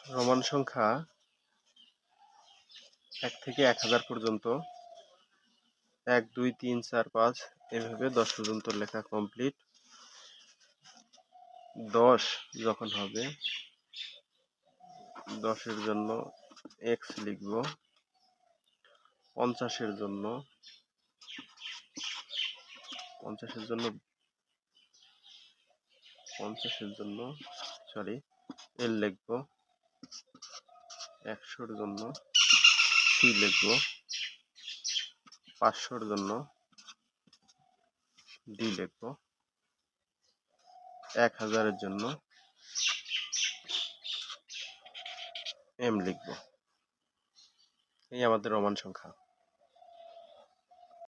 Roman সংখ্যা 1 থেকে 1000 পর্যন্ত 1 2 3 4 5 এভাবে 10 পর্যন্ত লেখা কমপ্লিট। 10 যখন হবে 10 এর জন্য x লিখব, 50 এর জন্য 50 এর জন্য সরি l লিখব, 100 এর জন্য c লিখব, 500 এর জন্য d লিখব, 1000 এর জন্য m লিখব। এই আমাদের রোমান সংখ্যা।